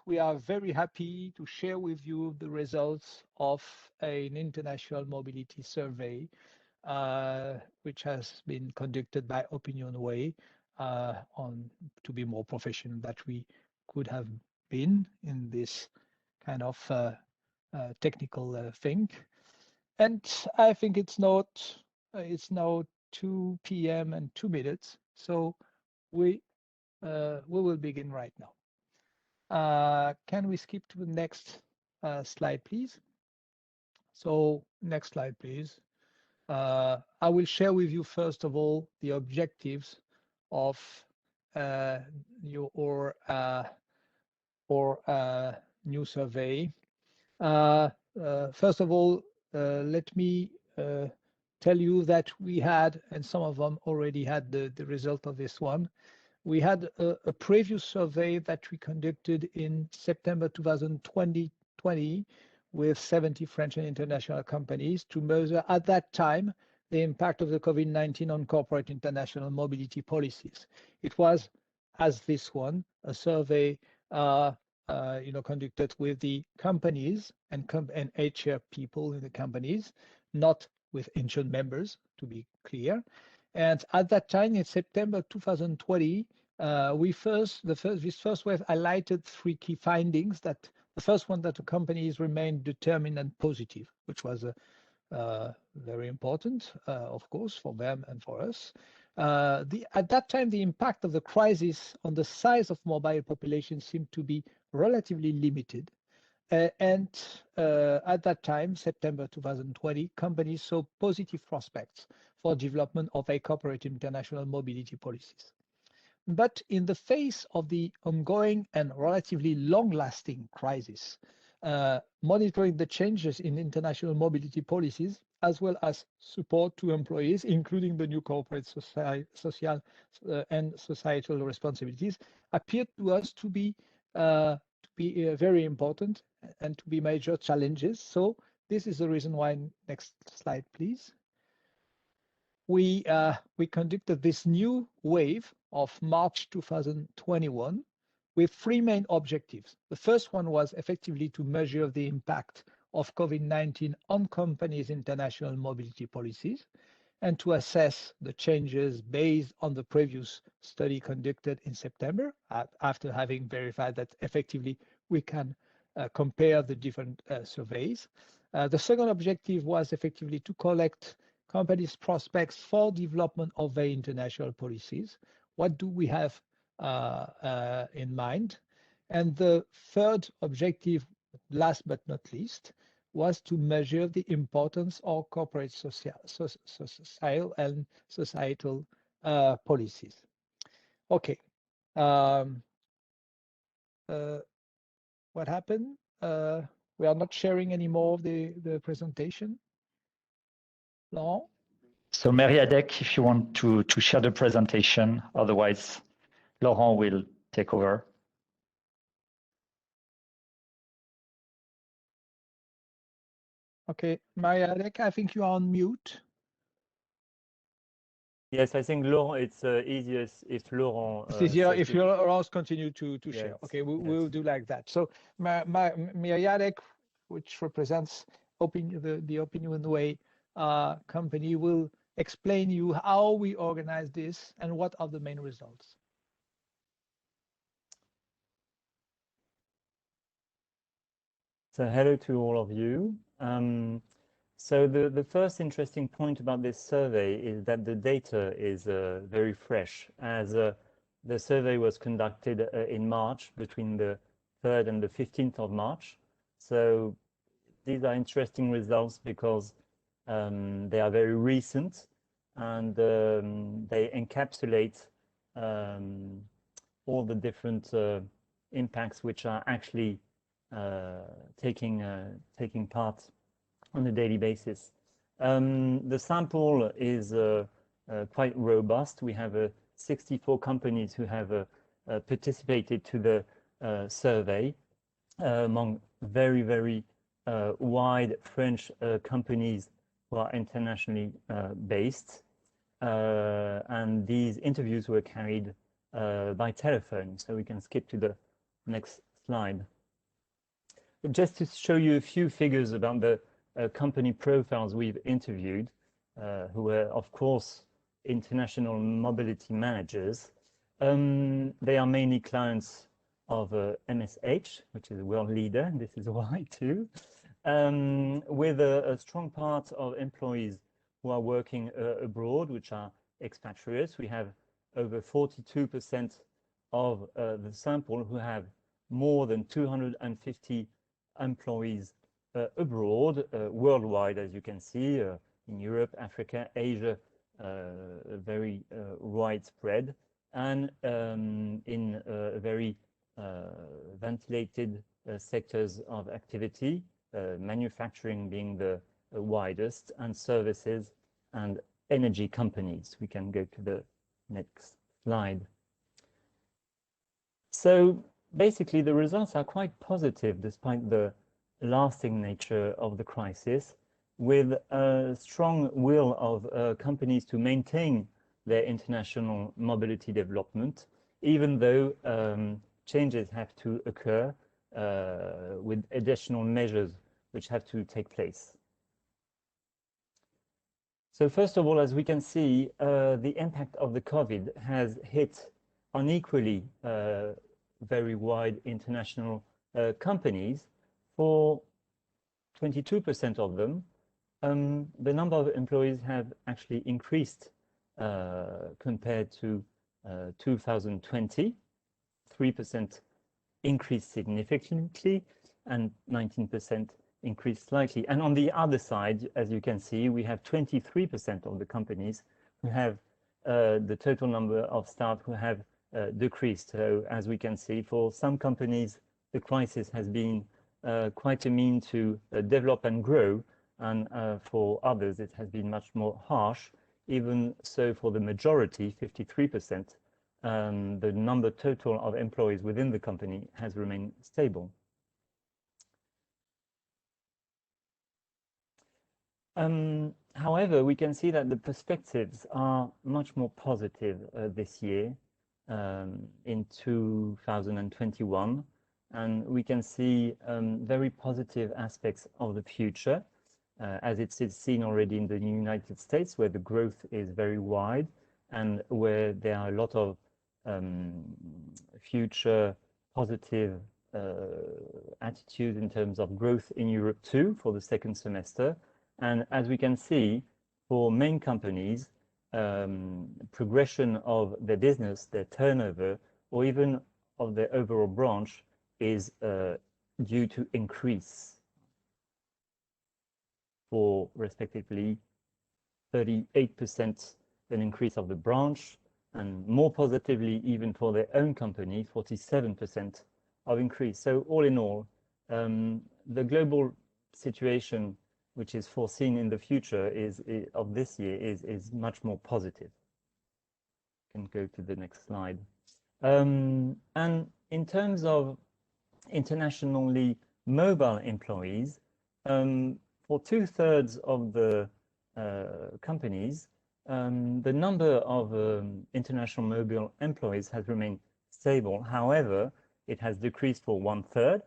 we are very happy to share with you the results of an international mobility survey, which has been conducted by OpinionWay, to be more professional that we could have been in this kind of technical thing. And I think it's now 2 p.m. and 2 minutes, so we will begin right now. Can we skip to the next slide, please? So next slide, please. I will share with you, first of all, the objectives of your new survey. First of all, let me tell you that we had, and some of them already had the result of this one. We had a previous survey that we conducted in September 2020 with 70 French and international companies to measure at that time the impact of the COVID-19 on corporate international mobility policies. It was, as this one, a survey conducted with the companies and HR people in the companies, not with insured members, to be clear. And at that time, in September 2020, this first wave highlighted three key findings. That the first one, that the companies remained determined and positive, which was very important, of course, for them and for us. At that time, the impact of the crisis on the size of mobile population seemed to be relatively limited. And at that time, September 2020, companies saw positive prospects for development of a corporate international mobility policies. But in the face of the ongoing and relatively long-lasting crisis, monitoring the changes in international mobility policies, as well as support to employees, including the new corporate social and societal responsibilities, appeared to us to be very important and to be major challenges. So this is the reason why. Next slide, please. We conducted this new wave of March 2021 with three main objectives. The first one was effectively to measure the impact of COVID-19 on companies' international mobility policies and to assess the changes based on the previous study conducted in September, after having verified that effectively we can compare the different surveys. The second objective was effectively to collect companies' prospects for development of their international policies. What do we have in mind? And the third objective, last but not least, was to measure the importance of corporate social and societal policies. Okay. What happened? We are not sharing any more of the presentation. Laurent? So Meriadec, if you want to share the presentation, otherwise Laurent will take over. Okay, Meriadec, I think you are on mute. Yes, I think Laurent, it's easiest if Laurent. It's easier if Laurent continue to yes, share. Okay, yes. we'll do like that. So Meriadec, which represents the OpinionWay company, will explain you how we organize this and what are the main results. So hello to all of you. So the first interesting point about this survey is that the data is very fresh, as the survey was conducted in March, between the 3rd and the 15th of March. So these are interesting results because they are very recent and they encapsulate all the different impacts which are actually taking part on a daily basis. The sample is quite robust. We have 64 companies who have participated to the survey among very, very wide French companies who are internationally based. And these interviews were carried by telephone. So we can skip to the next slide. just to show you a few figures about the company profiles we've interviewed, who were, of course, international mobility managers. They are mainly clients of MSH, which is a world leader, and this is why too, with a strong part of employees who are working abroad, which are expatriates. We have over 42% of the sample who have more than 250 employees abroad, worldwide, as you can see, in Europe, Africa, Asia, very widespread, and in very ventilated sectors of activity, manufacturing being the widest, and services and energy companies. We can go to the next slide. So basically, the results are quite positive despite the lasting nature of the crisis, with a strong will of companies to maintain their international mobility development, even though changes have to occur with additional measures which have to take place. So first of all, as we can see, the impact of the COVID has hit unequally very wide international companies. For 22% of them, the number of employees have actually increased compared to 2020. 3% increased significantly and 19% increased slightly. And on the other side, as you can see, we have 23% of the companies who have the total number of staff who have decreased. So as we can see, for some companies, the crisis has been quite a mean to develop and grow, and for others, it has been much more harsh. Even so, for the majority, 53%, the number total of employees within the company has remained stable. However, we can see that the perspectives are much more positive this year in 2021, and we can see very positive aspects of the future, as it's seen already in the United States, where the growth is very wide and where there are a lot of future positive attitudes in terms of growth in Europe too for the second semester. And as we can see, for main companies, progression of their business, their turnover, or even of their overall branch is due to increase for respectively 38% an increase of the branch, and more positively even for their own company, 47% of increase. So all in all, the global situation which is foreseen in the future of this year is much more positive. You can go to the next slide. And in terms of internationally mobile employees, for 2/3 of the companies, the number of international mobile employees has remained stable. However, it has decreased for 1/3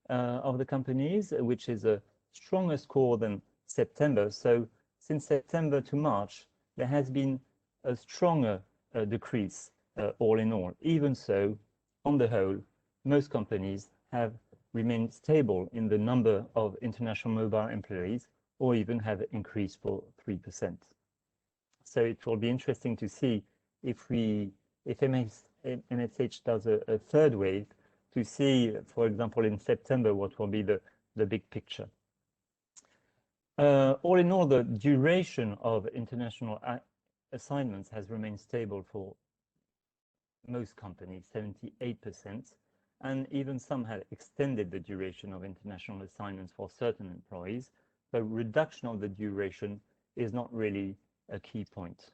of the companies, which is a stronger score than September. So since September to March, there has been a stronger decrease all in all. Even so, on the whole, most companies have remained stable in the number of international mobile employees, or even have increased for 3%. So it will be interesting to see if MSH does a third wave, to see, for example, in September, what will be the big picture. All in all, the duration of international assignments has remained stable for most companies, 78%, and even some have extended the duration of international assignments for certain employees. So reduction of the duration is not really a key point.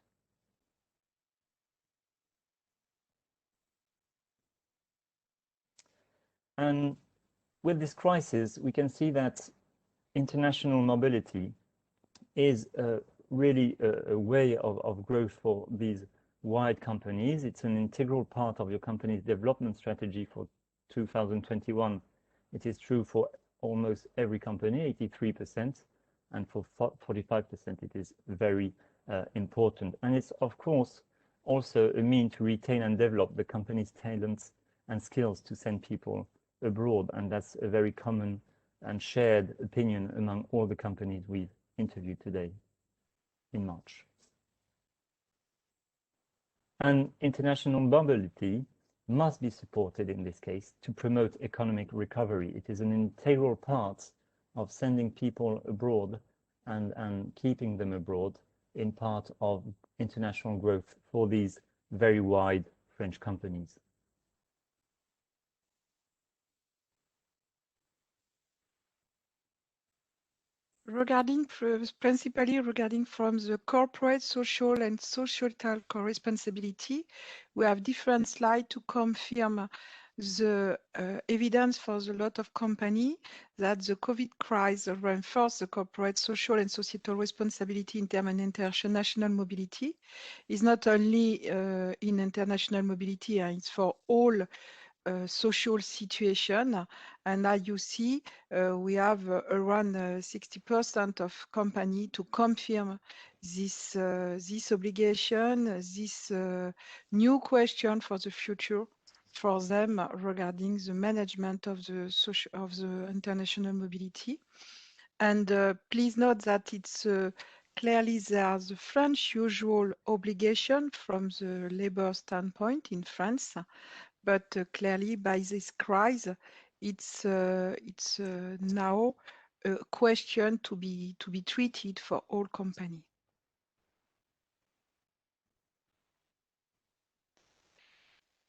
And with this crisis, we can see that international mobility is really a way of growth for these wide companies. It's an integral part of your company's development strategy for 2021. It is true for almost every company, 83%, and for 45%, it is very important. And it's, of course, also a mean to retain and develop the company's talents and skills to send people abroad. And that's a very common and shared opinion among all the companies we've interviewed today in March. And international mobility must be supported in this case to promote economic recovery. It is an integral part of sending people abroad and keeping them abroad in part of international growth for these very wide French companies. Principally regarding from the corporate, social and societal responsibility, we have different slides to confirm the evidence for the lot of company that the COVID crisis reinforced the corporate, social and societal responsibility in terms of international mobility. It's not only in international mobility, it's for all social situation. And as you see, we have around 60% of company to confirm this obligation, this new question for the future for them regarding the management of the international mobility. And please note that it's clearly there's the French usual obligation from the labor standpoint in France. But clearly, by this crisis, it's now a question to be treated for all companies.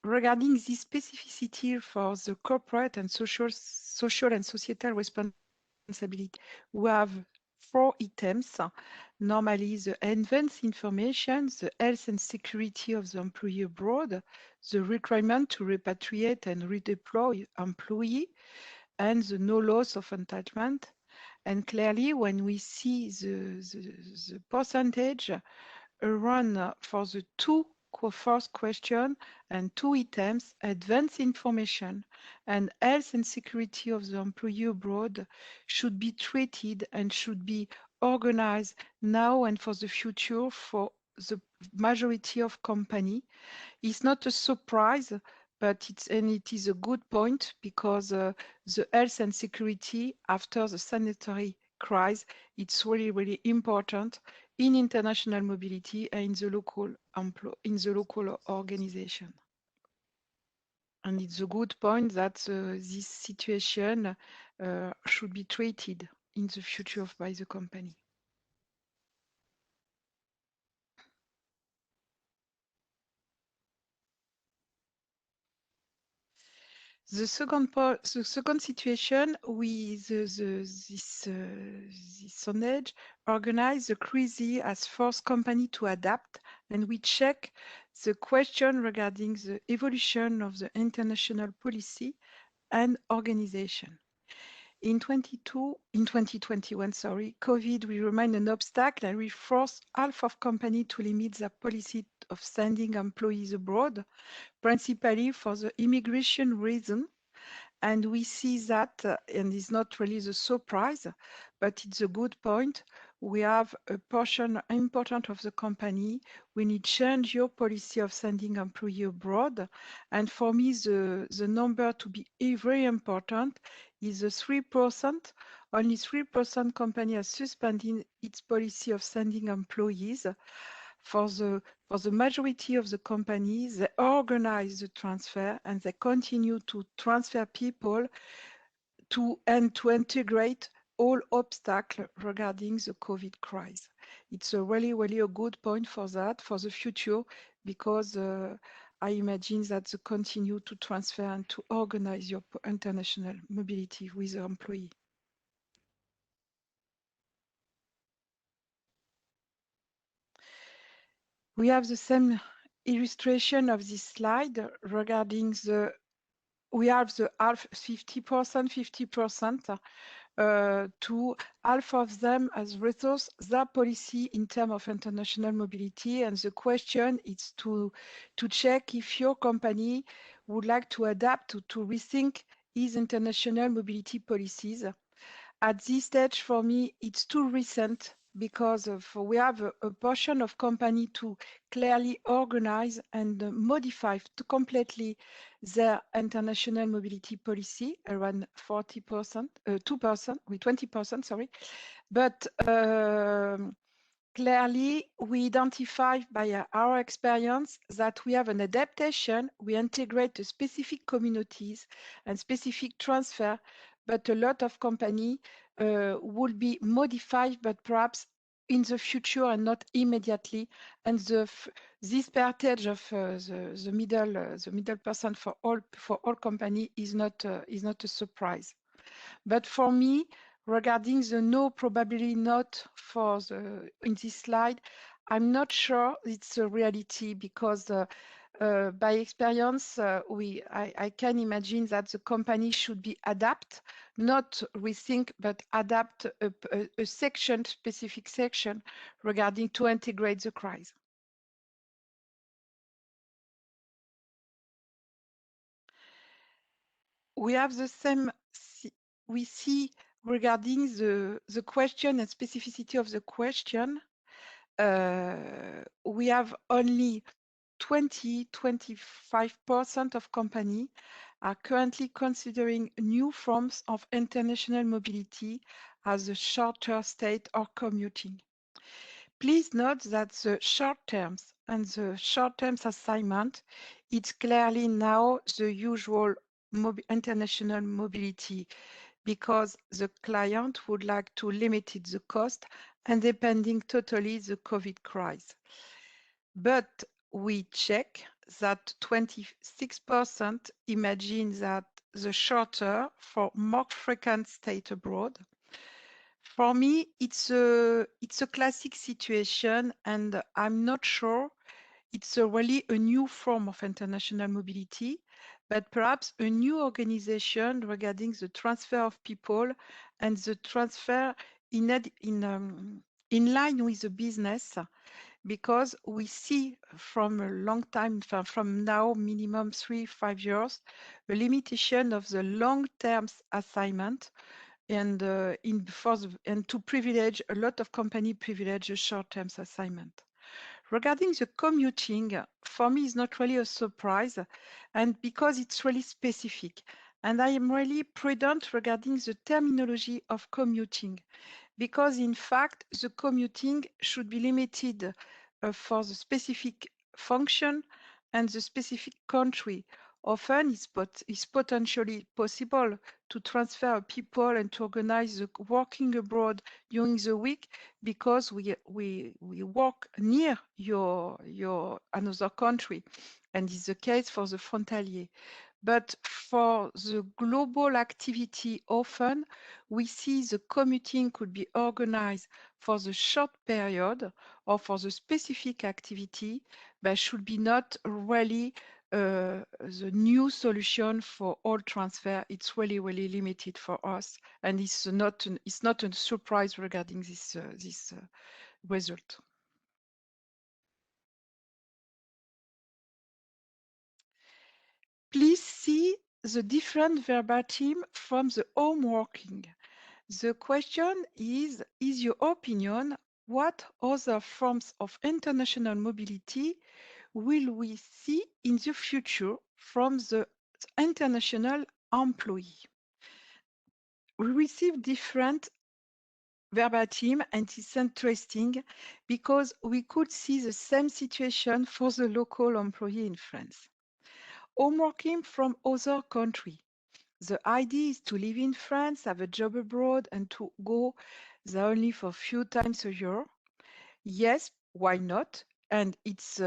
Regarding the specificity for the corporate and social and societal responsibility, we have 4 items. Normally, the advanced information, the health and security of the employee abroad, the requirement to repatriate and redeploy employee, and the no loss of entitlement. And clearly, when we see the percentage around for the 2 first question and 2 items, advanced information and health and security of the employee abroad should be treated and should be organized now and for the future for the majority of company. It's not a surprise, but it is a good point because the health and security after the sanitary crisis, it's really, really important in international mobility and in the local organization. And it's a good point that this situation should be treated in the future by the company. The second situation with this sondage organized the crisis as forced company to adapt, and we check the question regarding the evolution of the international policy and organization. In 2021, COVID will remain an obstacle and we force half of companies to limit their policy of sending employees abroad, principally for the immigration reason. And we see that, and it's not really the surprise, but it's a good point. We have a portion important of the company. We need to change your policy of sending employee abroad. And for me, the number to be very important is the 3%. Only 3% company are suspending its policy of sending employees. For the majority of the companies, they organize the transfer and they continue to transfer people to integrate all obstacles regarding the COVID crisis. It's a really, really a good point for that, for the future, because I imagine that they continue to transfer and to organize your international mobility with the employee. We have the same illustration of this slide regarding we have the half 50%, 50%. To half of them as resource their policy in terms of international mobility, and the question is to check if your company would like to adapt to rethink is international mobility policies. At this stage, for me, it's too recent because we have a portion of company to clearly organize and modify to completely their international mobility policy, around 40%, 20%, sorry. But clearly, we identify by our experience that we have an adaptation, we integrate the specific communities and specific transfer, but a lot of company will be modified, but perhaps in the future and not immediately. And this percentage of the middle percent for all company is not a surprise. But for me, regarding the no, probably not for in this slide, I'm not sure it's a reality because by experience, I can imagine that the company should be adapt, not rethink, but adapt a section, specific section regarding to integrate the crisis. We have the same, we see regarding the question and specificity of the question, we have only 25% of companies are currently considering new forms of international mobility as a shorter stay or commuting. Please note that the short terms and the short terms assignment, it's clearly now the usual international mobility because the client would like to limit the cost and depending totally the COVID crisis. But we check that 26% imagine that the shorter for more frequent stay abroad. For me, it's a classic situation, and I'm not sure it's really a new form of international mobility, but perhaps a new organization regarding the transfer of people and the transfer in line with the business, because we see from a long time, from now minimum 3-5 years, a limitation of the long-term assignment and to privilege a lot of company privilege a short-term assignment. Regarding the commuting, for me, is not really a surprise, and because it's really specific. And I am really prudent regarding the terminology of commuting, because in fact, the commuting should be limited for the specific function and the specific country. Often it's potentially possible to transfer people and to organize the working abroad during the week because we work near your another country, and it's the case for the frontalier. But for the global activity, often we see the commuting could be organized for the short period or for the specific activity, but should be not really the new solution for all transfer. It's really, really limited for us, and it's not a surprise regarding this result. Please see the different verbatim from the home working. The question is your opinion, what other forms of international mobility will we see in the future from the international employee? We receive different verbatim, and it's interesting because we could see the same situation for the local employee in France. Home working from other country. The idea is to live in France, have a job abroad, and to go there only for a few times a year. Yes, why not? And it's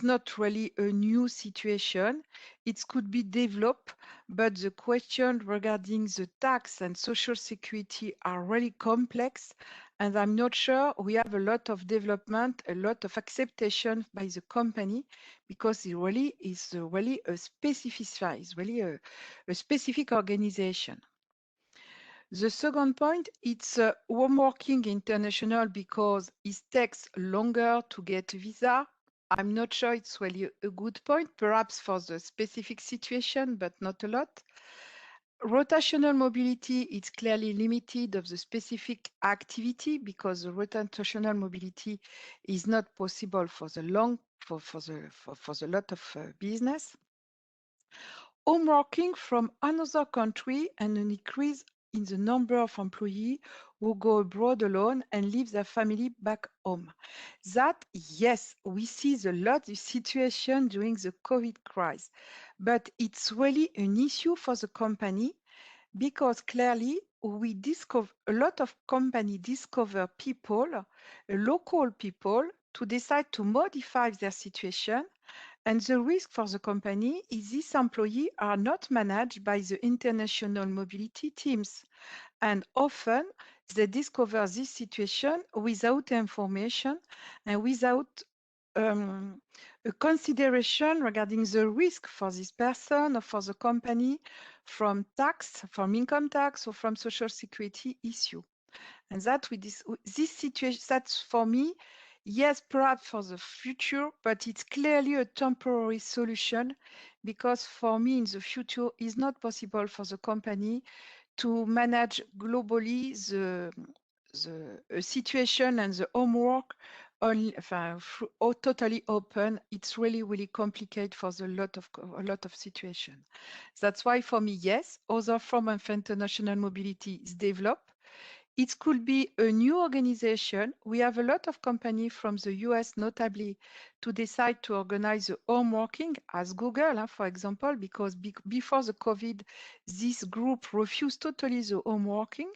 not really a new situation. It could be developed, but the question regarding the tax and social security are really complex, and I'm not sure we have a lot of development, a lot of acceptation by the company, because it really is really a specific organization. The second point, it's home working international because it takes longer to get visa. I'm not sure it's really a good point, perhaps for the specific situation, but not a lot. Rotational mobility is clearly limited of the specific activity because the rotational mobility is not possible for the lot of business. Home working from another country and an increase in the number of employees who go abroad alone and leave their family back home. That, yes, we see the lot of situation during the COVID crisis, but it's really an issue for the company because clearly we discover a lot of companies discover people, local people, to decide to modify their situation. And the risk for the company is these employees are not managed by the international mobility teams. And often they discover this situation without information and without a consideration regarding the risk for this person or for the company from tax, from income tax or from social security issue. And that this situation, that's for me, yes, perhaps for the future, but it's clearly a temporary solution because for me in the future it's not possible for the company to manage globally the situation and the homework only, totally open. It's really, really complicated for a lot of situation. That's why for me, yes, other form of international mobility is developed. It could be a new organization. We have a lot of companies from the US, notably, to decide to organize the home working as Google, for example, because before the COVID, this group refused totally the home working.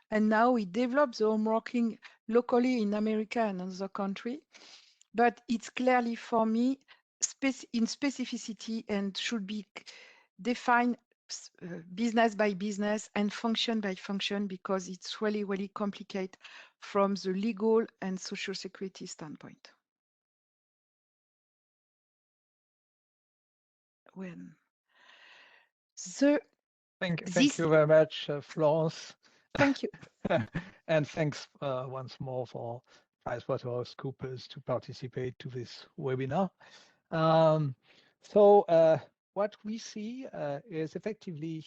And now we develop the home working locally in America and other countries. But it's clearly for me in specificity and should be defined business by business and function by function because it's really, really complicated from the legal and social security standpoint. When Thank you very much, Florence. Thank you. And thanks once more for PricewaterhouseCoopers to participate to this webinar. So what we see is effectively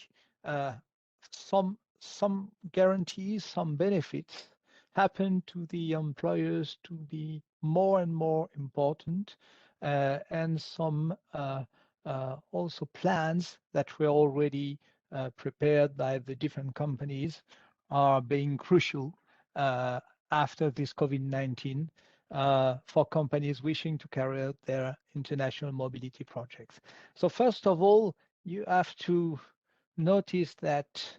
some guarantees, some benefits happen to the employers to be more and more important, and some also plans that were already prepared by the different companies are being crucial after this COVID-19 for companies wishing to carry out their international mobility projects. So first of all, you have to notice that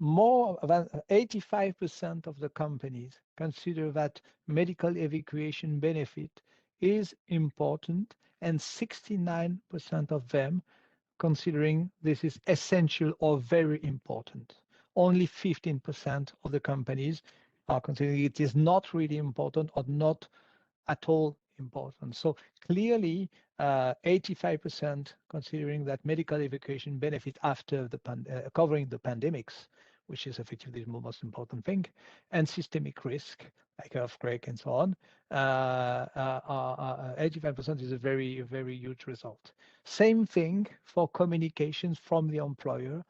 more than 85% of the companies consider that medical evacuation benefit is important, and 69% of them considering this is essential or very important. Only 15% of the companies are considering it is not really important or not at all important. So clearly, 85% considering that medical evacuation benefit after the covering the pandemics, which is effectively the most important thing, and systemic risk like earthquake and so on, 85% is a very, very huge result. Same thing for communications from the employer,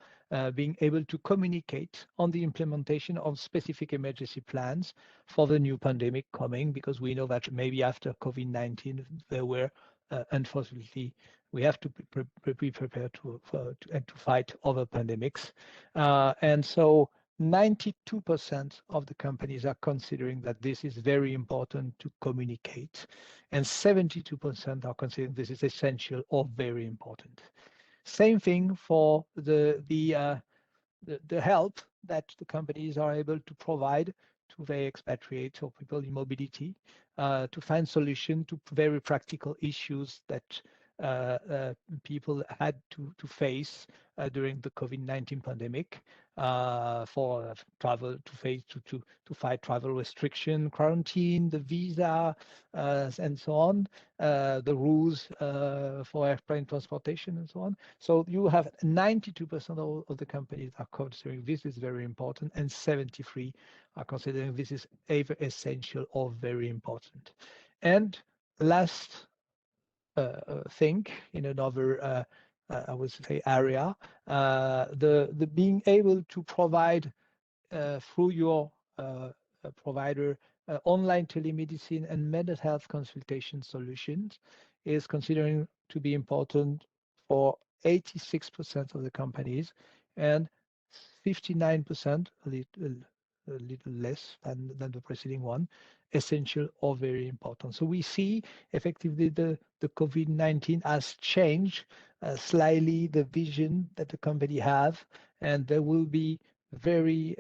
being able to communicate on the implementation of specific emergency plans for the new pandemic coming, because we know that maybe after COVID-19 there were unfortunately we have to be prepared to fight other pandemics, and so 92% of the companies are considering that this is very important to communicate, and 72% are considering this is essential or very important. Same thing for the help that the companies are able to provide to their expatriates or people in mobility to find solution to very practical issues that people had to face during the COVID-19 pandemic, for travel to fight travel restriction, quarantine, the visa, and so on, the rules for airplane transportation and so on. So you have 92% of the companies are considering this is very important, and 73 are considering this is either essential or very important. And last thing in another I would say, area. The being able to provide through your provider online telemedicine and mental health consultation solutions is considering to be important for 86% of the companies and 59%, a little less than the preceding one, essential or very important. So we see effectively the COVID-19 has changed slightly the vision that the company have, and there will be very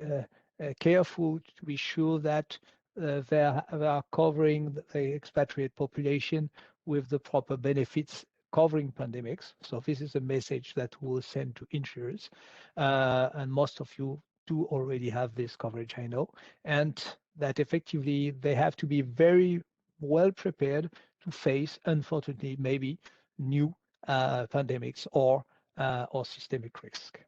careful to be sure that they are covering the expatriate population with the proper benefits covering pandemics. So this is a message that we'll send to insurers, and most of you do already have this coverage, I know, and that effectively they have to be very well prepared to face, unfortunately, maybe new pandemics or systemic risk.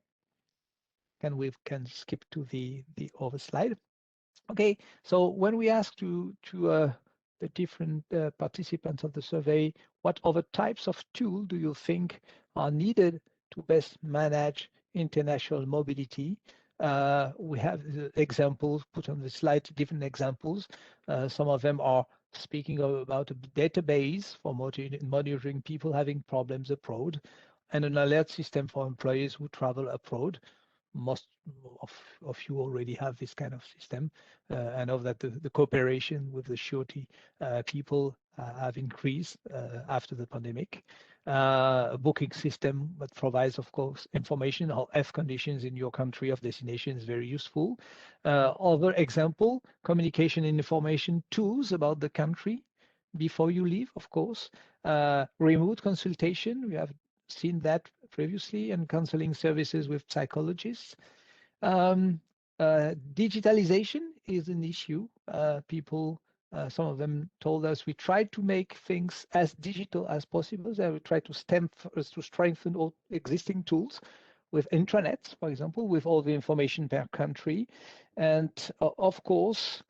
We can skip to the other slide. Okay, so when we ask to the different participants of the survey, what other types of tools do you think are needed to best manage international mobility? We have examples put on the slide, different examples. Some of them are speaking about a database for monitoring people having problems abroad, and an alert system for employees who travel abroad. Most of you already have this kind of system. I know that the cooperation with the surety people have increased after the pandemic. A booking system that provides, of course, information on health conditions in your country of destination is very useful. Other example, communication and information tools about the country before you leave, of course. Remote consultation, we have seen that previously, and counseling services with psychologists. Digitalization is an issue. People, some of them told us we tried to make things as digital as possible. So we try to strengthen all existing tools with intranets, for example, with all the information per country. And of course,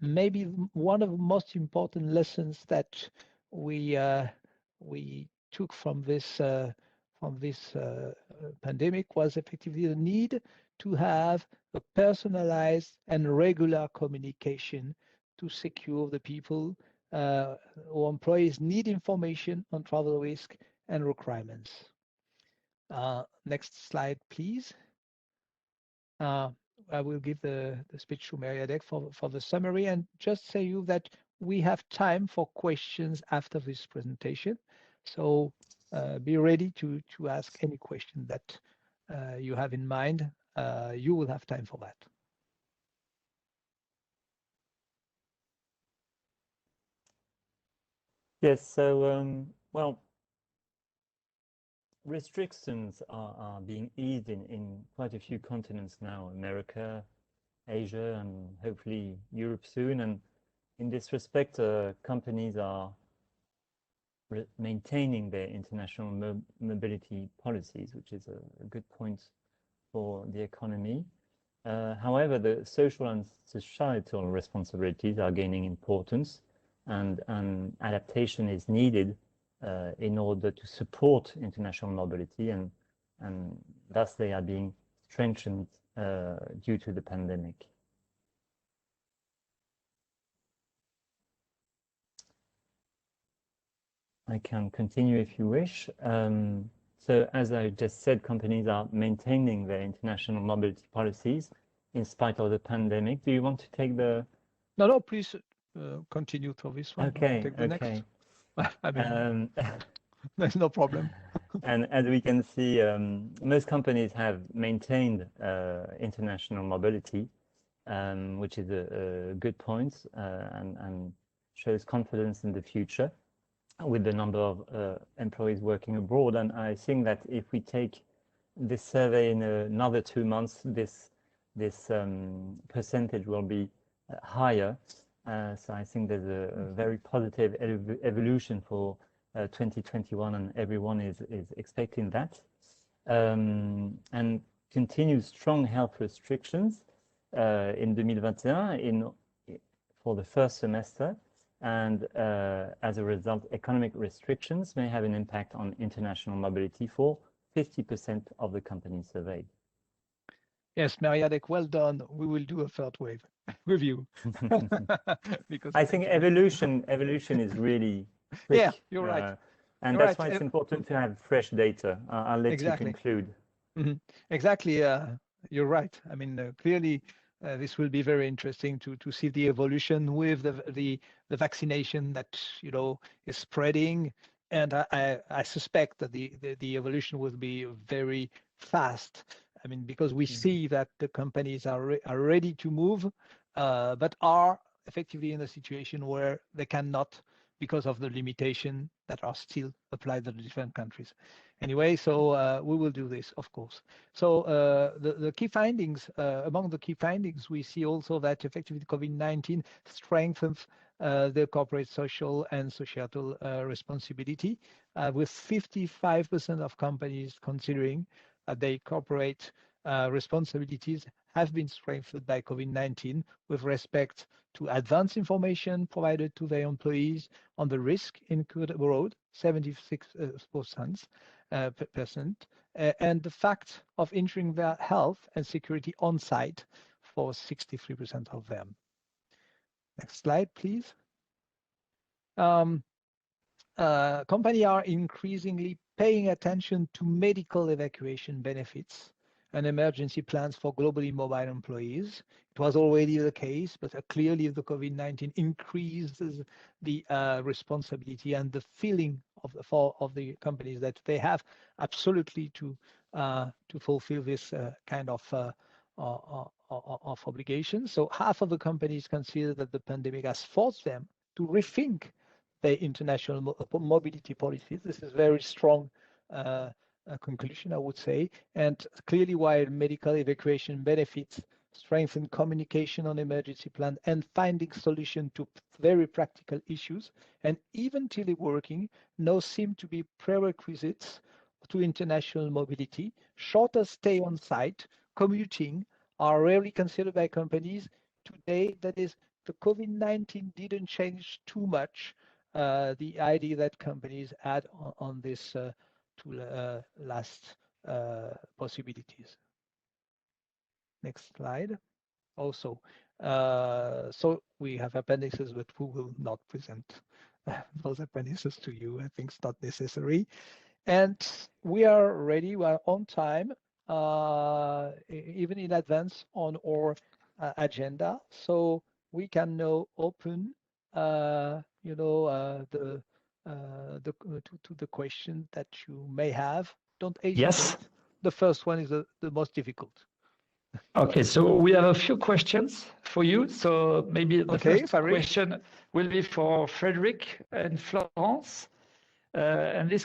maybe one of the most important lessons that we took from this pandemic was effectively the need to have a personalized and regular communication to secure the people or employees need information on travel risk and requirements. Next slide, please. I will give the speech to Mariadec for the summary, and just say you that we have time for questions after this presentation. So be ready to ask any question that you have in mind. You will have time for that. Yes, so, well, restrictions are being eased in quite a few continents now, America, Asia, and hopefully Europe soon. And in this respect, companies are maintaining their international mobility policies, which is a good point for the economy. However, the social and societal responsibilities are gaining importance, and adaptation is needed in order to support international mobility, and thus they are being strengthened due to the pandemic. I can continue if you wish. So as I just said, companies are maintaining their international mobility policies in spite of the pandemic. Do you want to take the... No, please continue to this one. Okay, take the okay. Next. I mean, there's no problem. And as we can see, most companies have maintained international mobility, which is a good point and shows confidence in the future with the number of employees working abroad. And I think that if we take this survey in another 2 months, this percentage will be higher. So I think there's a very positive evolution for 2021, and everyone is expecting that. And continued strong health restrictions in 2021 for the first semester. and as a result, economic restrictions may have an impact on international mobility for 50% of the companies surveyed. Yes, Mariadec, well done. We will do a third wave review. Because I think evolution is really quick. Yeah, you're right. And You're that's right. why it's important to have fresh data. I'll let you conclude. Exactly. You're right. I mean, clearly, this will be very interesting to see the evolution with the vaccination that is spreading, and I suspect that the evolution will be very fast. I mean, because we see that the companies are ready to move, but are effectively in a situation where they cannot, because of the limitation that are still applied to the different countries. Anyway, so we will do this, of course. So the key findings, among the key findings, we see also that effectively COVID-19 strengthens the corporate social and societal responsibility, with 55% of companies considering their corporate responsibilities have been strengthened by COVID-19 with respect to advanced information provided to their employees on the risk incurred abroad, 76%, and the fact of ensuring their health and security on site for 63% of them. Next slide, please. Companies are increasingly paying attention to medical evacuation benefits and emergency plans for globally mobile employees. It was already the case, but clearly the COVID-19 increases the responsibility and the feeling of the companies that they have absolutely to fulfill this kind of obligations. So half of the companies consider that the pandemic has forced them to rethink their international mobility policies. This is very strong conclusion, I would say. And clearly, while medical evacuation benefits strengthen communication on emergency plan and finding solution to very practical issues, and even teleworking now seem to be prerequisites to international mobility. Shorter stay on site, commuting are rarely considered by companies today. That is, the COVID-19 didn't change too much the idea that companies had on this to last possibilities. Next slide. Also, so we have appendices, but we will not present those appendices to you. I think it's not necessary. And we are ready. We are on time, even in advance on our agenda. So we can now open, to the question that you may have. Don't hesitate. Yes. The first one is the most difficult. Okay, so we have a few questions for you. So maybe the first question will be for Frederic and Florence. And this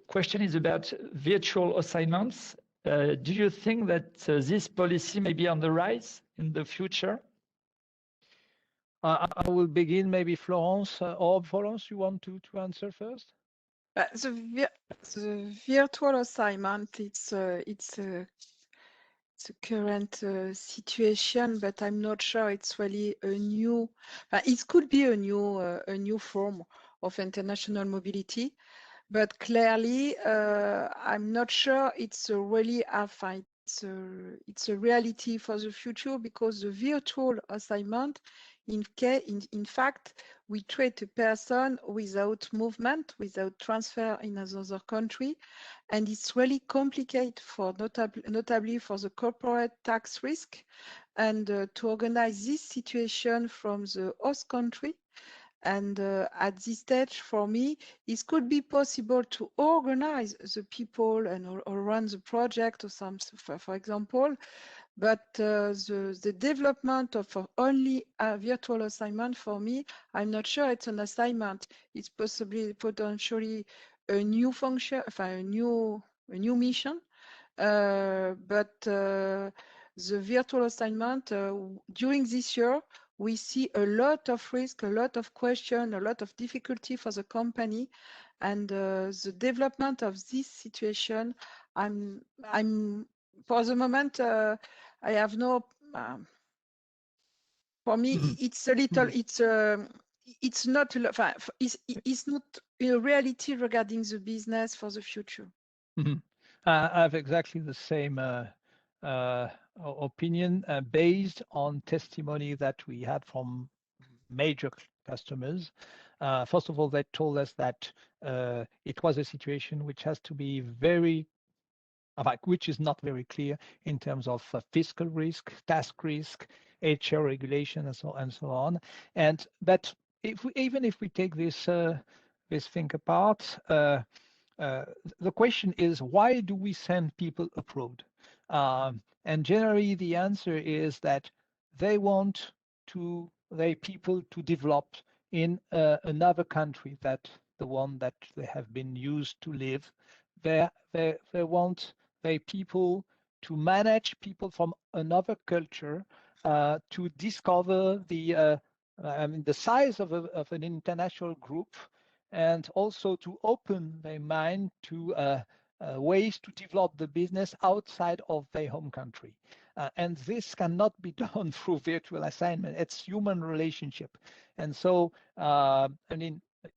question is about virtual assignments. Do you think that this policy may be on the rise in the future? I will begin, maybe Florence, or Florence, you want to answer first? The virtual assignment, it's a current situation, but I'm not sure it's really a new. It could be a new form of international mobility, but clearly, I'm not sure it's a really it's a reality for the future, because the virtual assignment, in fact, we treat a person without movement, without transfer in another country, and it's really complicated for notably for the corporate tax risk, and to organize this situation from the host country. And at this stage, for me, it could be possible to organize the people and or run the project or some, for example, but the development of only a virtual assignment, for me, I'm not sure it's an assignment. It's possibly potentially a new function, a new mission, but the virtual assignment during this year, we see a lot of risk, a lot of question, a lot of difficulty for the company, and the development of this situation. I'm for the moment, I have no. For me, it's a little. it's not it's not a reality regarding the business for the future. Mm-hmm. I have exactly the same opinion based on testimony that we had from major customers. First of all, they told us that it was a situation which has to be which is not very clear in terms of fiscal risk, task risk, HR regulation, and so on. And but even if we take this thing apart, the question is, why do we send people abroad? And generally, the answer is that they want their people to develop in another country that the one that they have been used to live. They want their people to manage people from another culture, to discover the size of an international group, and also to open their mind to ways to develop the business outside of their home country. And this cannot be done through virtual assignment. It's human relationship. And so,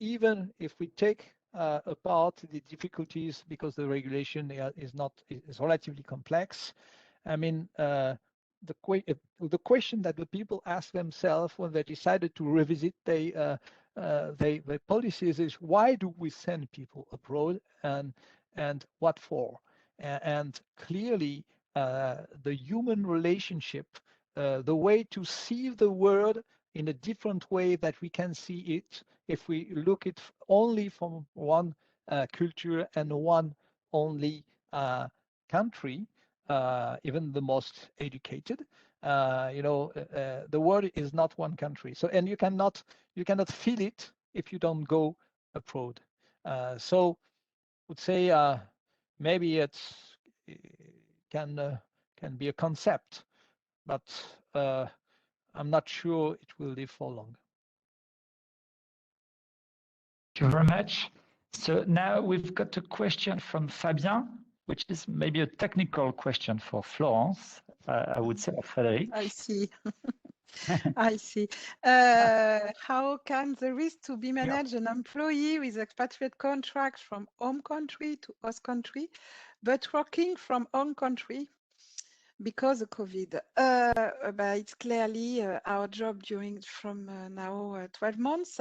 even if we take apart the difficulties because the regulation is relatively complex, the question that the people ask themselves when they decided to revisit their policies is, why do we send people abroad, and what for? And clearly, the human relationship, the way to see the world in a different way that we can see it if we look it only from one culture and one only country, even the most educated. The world is not one country. So, and you cannot feel it if you don't go abroad. So, I would say maybe it can be a concept, but I'm not sure it will live for long. Thank you very much. So now we've got a question from Fabien, which is maybe a technical question for Florence, I would say, or Frédéric. I see. I see. How can the risk to be managed an employee with expatriate contract from home country to host country, but working from home country because of COVID? But it's clearly our job from now 12 months.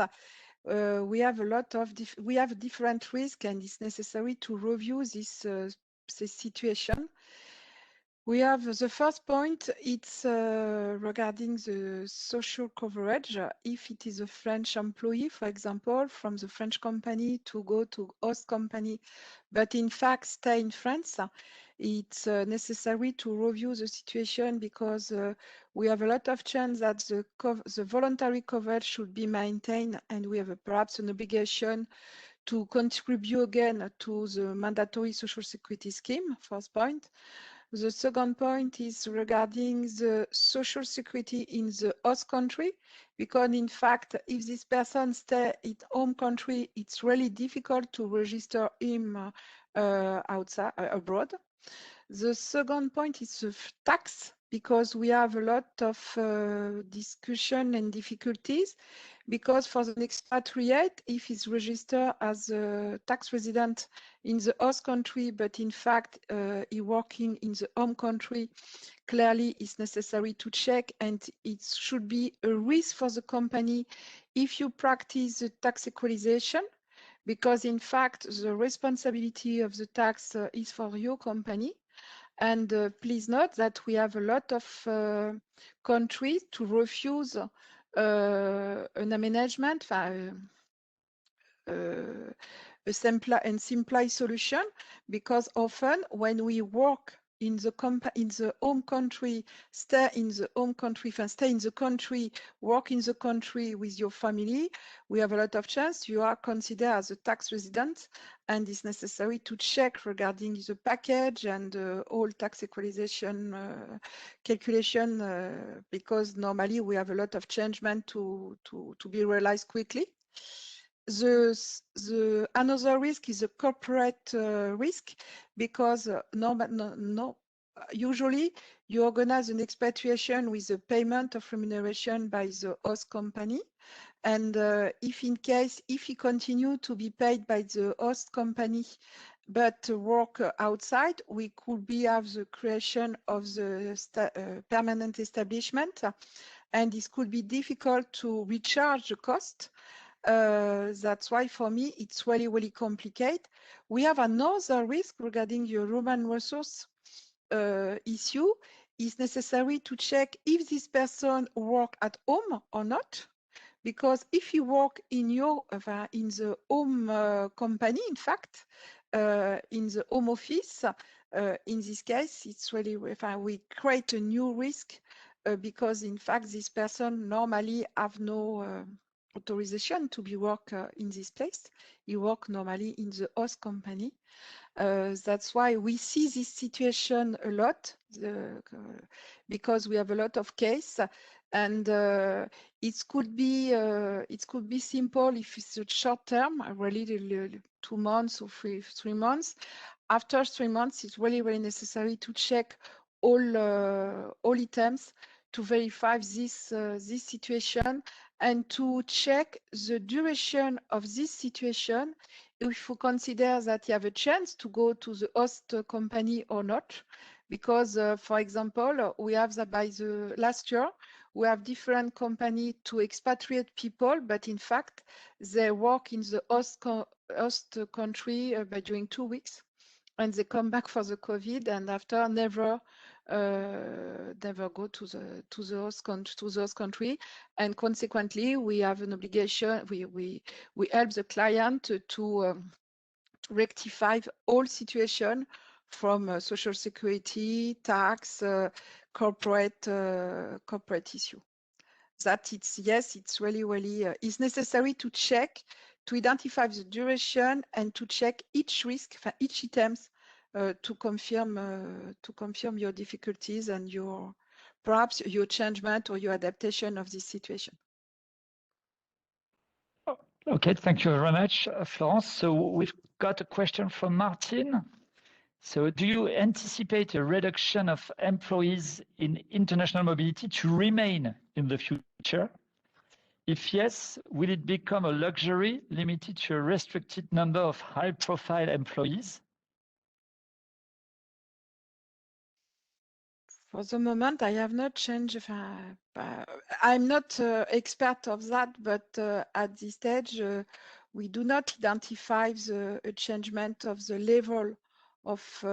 We have a lot of different risks, and it's necessary to review this situation. We have the first point, it's regarding the social coverage. If it is a French employee, for example, from the French company to go to host company, but in fact stay in France, it's necessary to review the situation because we have a lot of chance that the voluntary coverage should be maintained, and we have perhaps an obligation to contribute again to the mandatory social security scheme, first point. The second point is regarding the social security in the host country, because in fact, if this person stays in home country, it's really difficult to register him outside abroad. The second point is the tax, because we have a lot of discussion and difficulties, because for the expatriate, if he's registered as a tax resident in the host country, but in fact he working in the home country, clearly it's necessary to check, and it should be a risk for the company if you practice the tax equalization, because in fact the responsibility of the tax is for your company. And please note that we have a lot of countries to refuse an aménagement, a simpler solution, because often when we work in the home country, stay in the country, work in the country with your family, we have a lot of chance you are considered as a tax resident, and it's necessary to check regarding the package and all tax equalization calculation, because normally we have a lot of changement to be realized quickly. Another risk is a corporate risk, because usually you organize an expatriation with the payment of remuneration by the host company. And if you continue to be paid by the host company, but work outside, we could have the creation of the permanent establishment, and this could be difficult to recharge the cost. That's why for me it's really, really complicated. We have another risk regarding your human resource issue. It's necessary to check if this person work at home or not. Because if you work in the home company, in fact, in the home office, in this case, it's really we create a new risk because in fact this person normally have no authorization to be work in this place. You work normally in the host company. That's why we see this situation a lot because we have a lot of case, and it could be simple if it's a short term, really 2 months or 3 months. After 3 months, it's really, really necessary to check all items to verify this situation and to check the duration of this situation if you consider that you have a chance to go to the host company or not. Because, for example, we have that by the last year, we have different companies to expatriate people, but in fact, they work in the host country by during 2 weeks. And they come back for the COVID, and after never go to the host country, and consequently we have an obligation. We help the client to rectify all situation from social security, tax, corporate issue. That it's really, really it's necessary to check, to identify the duration and to check each risk, each items to confirm your difficulties and perhaps your changement or your adaptation of this situation. Okay, thank you very much, Florence. So we've got a question from Martin. So do you anticipate a reduction of employees in international mobility to remain in the future? If yes, will it become a luxury limited to a restricted number of high-profile employees? For the moment, I have not changed. I'm not expert of that, but at this stage, we do not identify the changement of the level of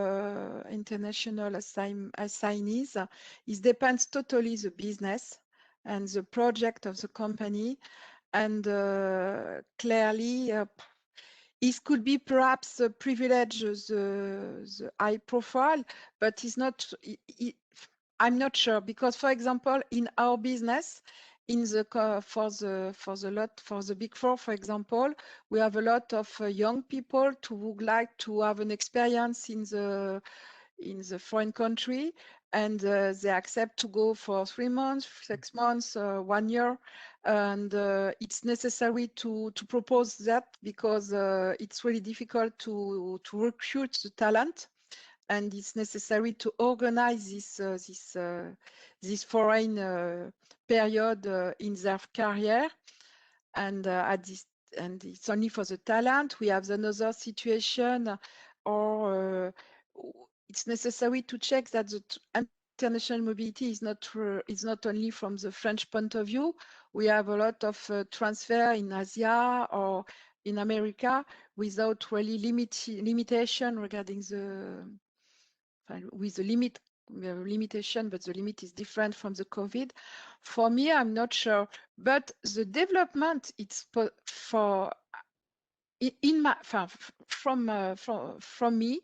international assignees. It depends totally the business and the project of the company, and clearly it could be perhaps a privilege, the high profile, but it's not. I'm not sure because, for example, in our business, in the for the Big Four, for example, we have a lot of young people who would like to have an experience in the foreign country, and they accept to go for 3 months, 6 months, 1 year, and it's necessary to propose that because it's really difficult to recruit the talent, and it's necessary to organize this foreign period in their career, and and it's only for the talent. We have another situation, or it's necessary to check that the international mobility is not only from the French point of view. We have a lot of transfer in Asia or in America without really limitation regarding with the limitation, but the limit is different from the COVID. For me, I'm not sure, but the development it's from me,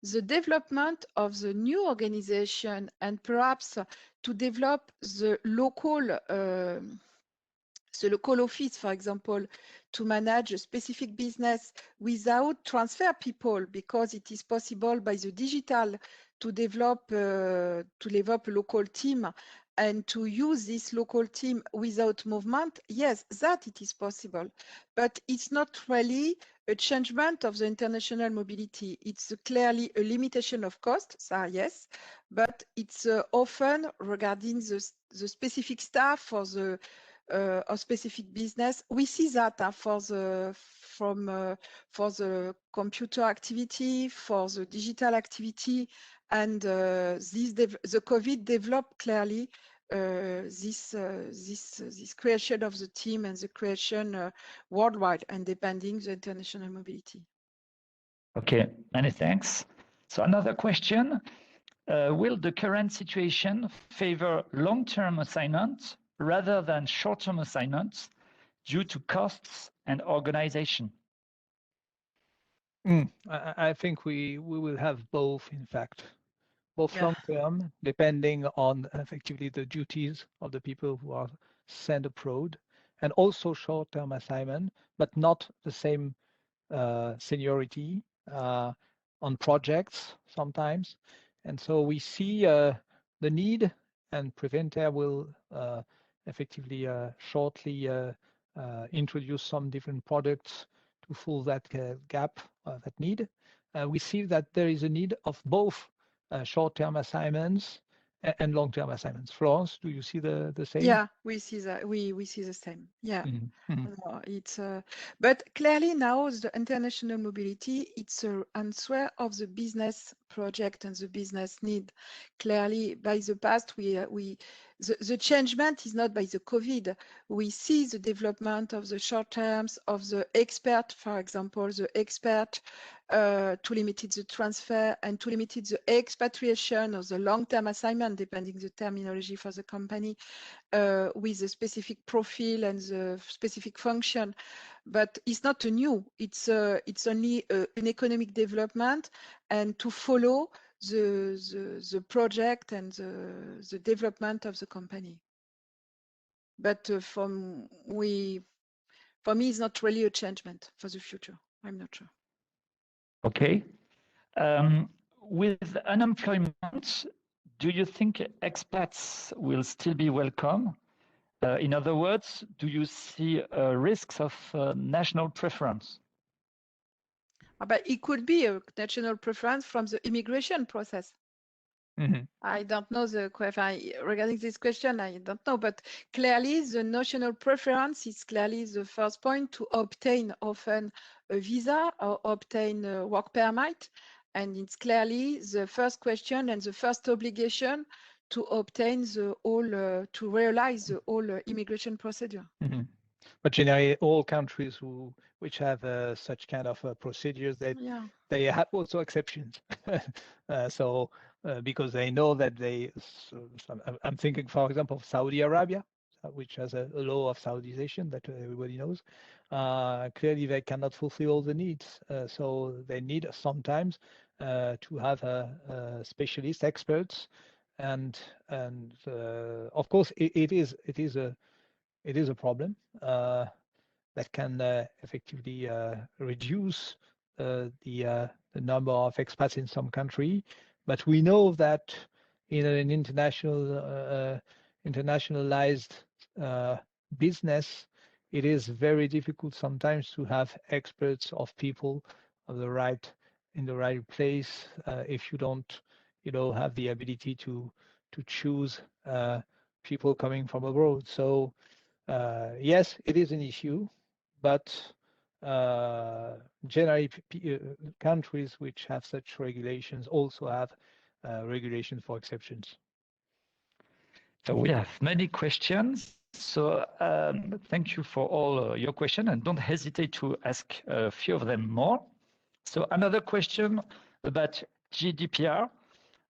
the development of the new organization and perhaps to develop the local office, for example, to manage a specific business without transfer people, because it is possible by the digital to develop a local team and to use this local team without movement, yes, that it is possible. But it's not really a changement of the international mobility. It's clearly a limitation of costs, yes, but it's often regarding the specific staff for the or specific business. We see that for the computer activity, for the digital activity, and the COVID developed clearly this creation of the team and the creation worldwide and depending the international mobility. Okay, many thanks. So another question. Will the current situation favor long-term assignments rather than short-term assignments due to costs and organization? I think we will have both, in fact, both long-term, depending on effectively the duties of the people who are sent abroad, and also short-term assignment, but not the same seniority on projects sometimes. And so we see the need, and Preventair will effectively shortly introduce some different products to fill that gap, that need. We see that there is a need of both short-term assignments and long-term assignments. Florence, do you see the same? Yeah, we see that. We see the same. Yeah. It's but clearly now the international mobility, it's an answer of the business project and the business need. Clearly, by the past, the changement is not by the COVID. We see the development of the short terms of the expert, for example, the expert to limit the transfer and to limit the expatriation of the long-term assignment, depending the terminology for the company, with a specific profile and the specific function. But it's not a new, it's only an economic development and to follow the project and the development of the company. But for me, it's not really a changement for the future. I'm not sure. Okay. With unemployment, do you think expats will still be welcome? In other words, do you see risks of national preference? But it could be a national preference from the immigration process. I don't know regarding this question. I don't know, but clearly the national preference is clearly the first point to obtain often a visa or obtain a work permit, and it's clearly the first question and the first obligation to obtain the whole to realize the whole immigration procedure. But generally, all countries which have such kind of procedures, they have also exceptions. So because they know that I'm thinking, for example, of Saudi Arabia, which has a law of Saudization that everybody knows. Clearly, they cannot fulfill all the needs, so they need sometimes to have specialist experts, and of course, it is a problem that can effectively reduce the number of expats in some country. But we know that in an internationalized business, it is very difficult sometimes to have experts of people in the right place if you don't, have the ability to choose people coming from abroad. So yes, it is an issue, but generally countries which have such regulations also have regulations for exceptions. So we have many questions. So thank you for all your questions, and don't hesitate to ask a few of them more. So another question about GDPR.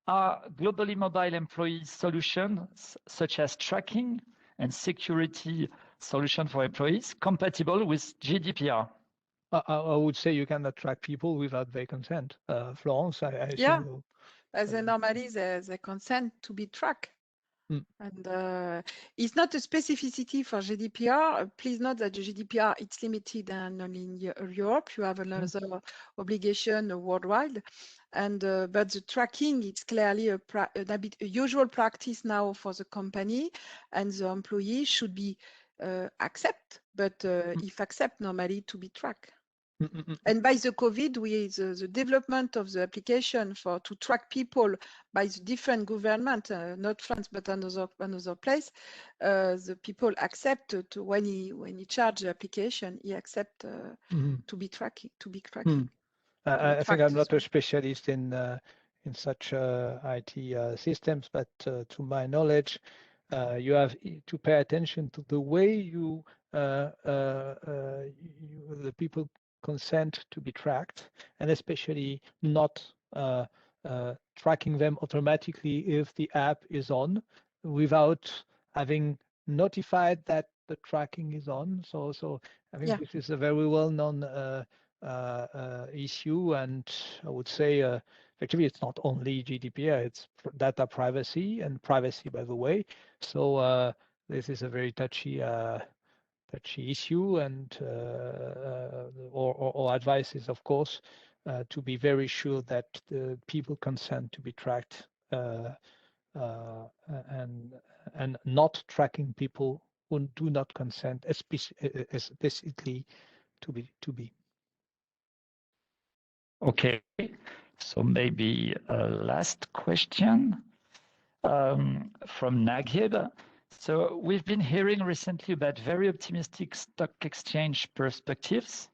Are globally mobile employee solutions such as tracking and security solution for employees compatible with GDPR? I would say you cannot track people without their consent. Florence, I assume. Yeah, as normally they consent to be tracked. And it's not a specificity for GDPR. Please note that the GDPR, it's limited and only in Europe. You have another obligation worldwide. And but the tracking, it's clearly a usual practice now for the company, and the employee should be accept, but if accept normally to be tracked. And by the COVID, the development of the application to track people by the different government, not France but another place, the people accept when he charge the application, he accept to be tracking. I think I'm not a specialist in such IT systems, but to my knowledge, you have to pay attention to the way the people consent to be tracked, and especially not tracking them automatically if the app is on without having notified that the tracking is on. So I think this is a very well-known issue, and I would say actually it's not only GDPR, it's data privacy, and privacy, by the way. So this is a very touchy issue, and our advice is, of course, to be very sure that the people consent to be tracked, and not tracking people who do not consent explicitly to be. Okay, so maybe a last question from Naguib. So we've been hearing recently about very optimistic stock exchange perspectives.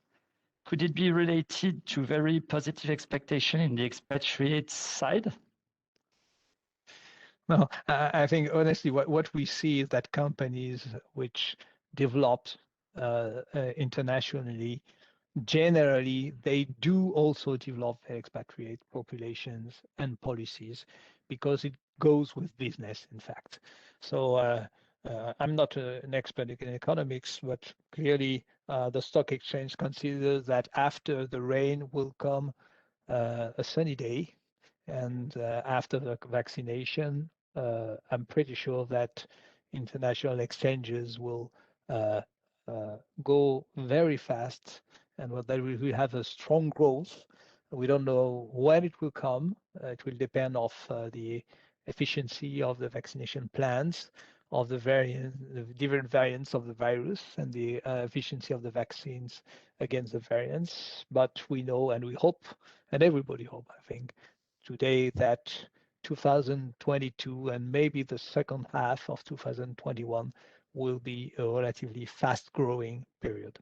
Could it be related to very positive expectation in the expatriate side? No, I think honestly what we see is that companies which developed internationally, generally they do also develop their expatriate populations and policies, because it goes with business, in fact. So I'm not an expert in economics, but clearly the stock exchange considers that after the rain will come a sunny day, and after the vaccination, I'm pretty sure that international exchanges will go very fast, and that we will have a strong growth. We don't know when it will come. It will depend on the efficiency of the vaccination plans, of the different variants of the virus, and the efficiency of the vaccines against the variants. But we know, and we hope, and everybody hope, I think, today, that 2022 and maybe the second half of 2021 will be a relatively fast-growing period.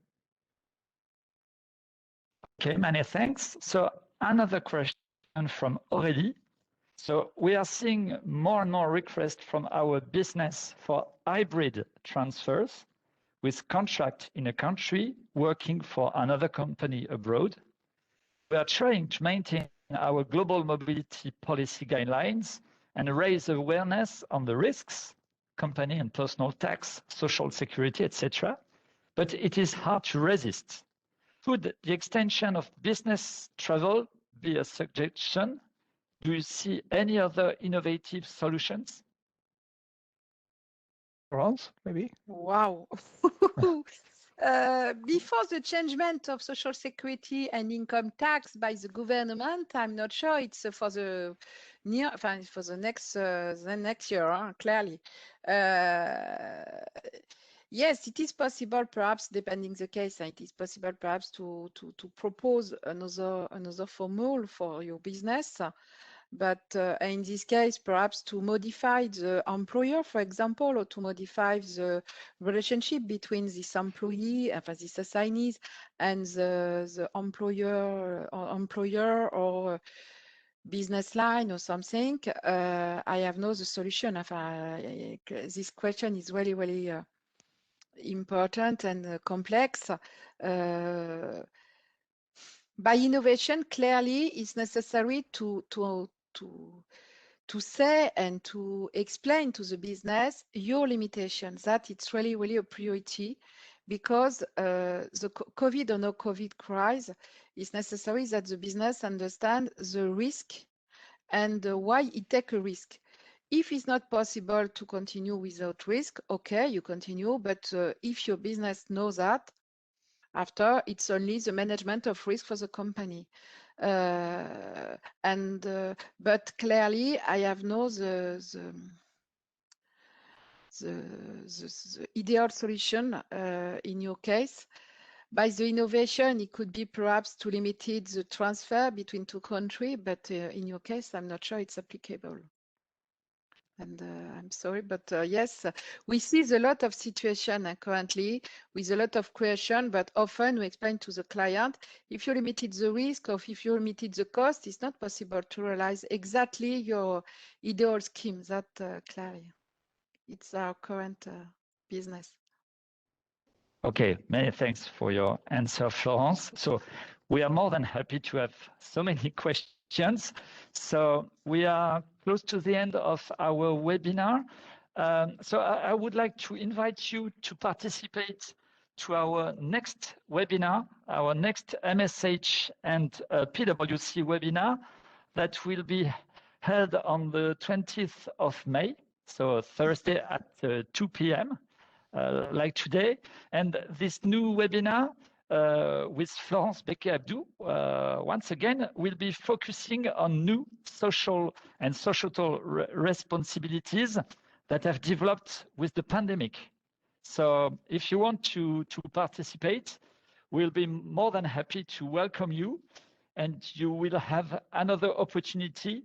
Okay, many thanks. So another question from Aurélie. So we are seeing more and more requests from our business for hybrid transfers with contract in a country working for another company abroad. We are trying to maintain our global mobility policy guidelines and raise awareness on the risks, company and personal tax, social security, etc. But it is hard to resist. Could the extension of business travel be a suggestion? Do you see any other innovative solutions? France, maybe? Wow. Before the changement of social security and income tax by the government, I'm not sure it's for the next year, clearly. Yes, it is possible, perhaps, depending the case, it is possible perhaps to propose another formula for your business. But in this case, perhaps to modify the employer, for example, or to modify the relationship between this employee, this assignees, and the employer or business line or something. I have no the solution. This question is really, really important and complex. By innovation, clearly, it's necessary to say and to explain to the business your limitations, that it's really, really a priority, because the COVID or no COVID crisis is necessary that the business understand the risk and why it take a risk. If it's not possible to continue without risk, okay, you continue, but if your business knows that, after, it's only the management of risk for the company. But clearly, I have no the ideal solution in your case. By the innovation, it could be perhaps to limit the transfer between two countries, but in your case, I'm not sure it's applicable. And I'm sorry, but yes, we see a lot of situation currently with a lot of question, but often we explain to the client, if you limited the risk or if you limited the cost, it's not possible to realize exactly your ideal scheme. That clearly, it's our current business. Okay, many thanks for your answer, Florence. So we are more than happy to have so many questions. So we are close to the end of our webinar. So I would like to invite you to participate to our next webinar, our next MSH and PwC webinar that will be held on the 20th of May, so Thursday at 2 p.m. Like today. And this new webinar with Florence Bequet-Abdou, once again, will be focusing on new social and societal responsibilities that have developed with the pandemic. So if you want to participate, we'll be more than happy to welcome you, and you will have another opportunity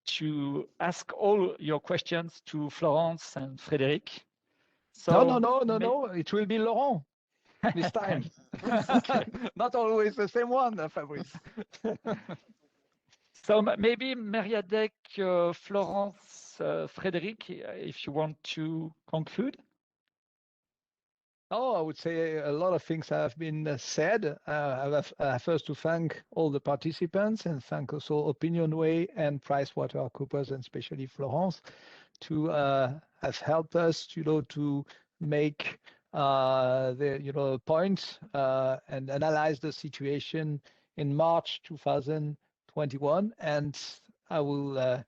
to ask all your questions to Florence and Frédéric. So no. It will be Laurent this time. Okay. Not always the same one, Fabrice. So maybe Mériadec, Florence, Frédéric, if you want to conclude. Oh, I would say a lot of things have been said. I have first to thank all the participants and thank also OpinionWay and PricewaterhouseCoopers, and especially Florence, to have helped us, to make the points and analyze the situation in March 2021. And I will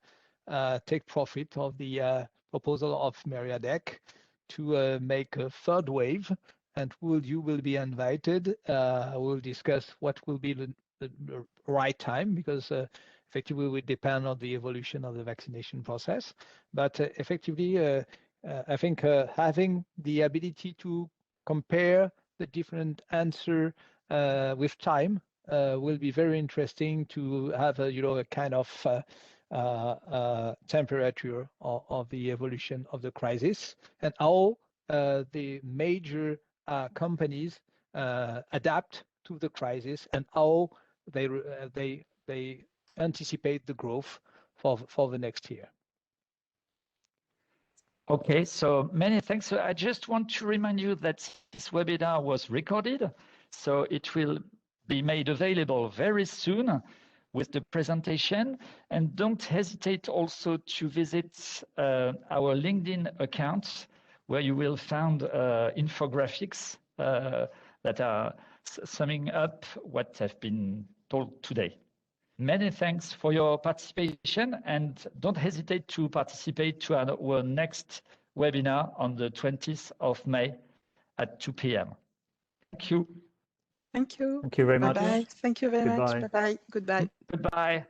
take profit of the proposal of Mériadec to make a third wave, and you will be invited. We'll discuss what will be the right time, because effectively will depend on the evolution of the vaccination process. But effectively, I think having the ability to compare the different answer with time will be very interesting, to have a kind of temperature of the evolution of the crisis, and how the major companies adapt to the crisis, and how they anticipate the growth for the next year. Okay, so many thanks. So I just want to remind you that this webinar was recorded, so it will be made available very soon with the presentation. And don't hesitate also to visit our LinkedIn account, where you will find infographics that are summing up what have been told today. Many thanks for your participation, and don't hesitate to participate to our next webinar on the 20th of May at 2 p.m. Thank you. Thank you. Thank you very much. Bye-bye. Thank you very Goodbye. much. Bye-bye. Goodbye. Goodbye.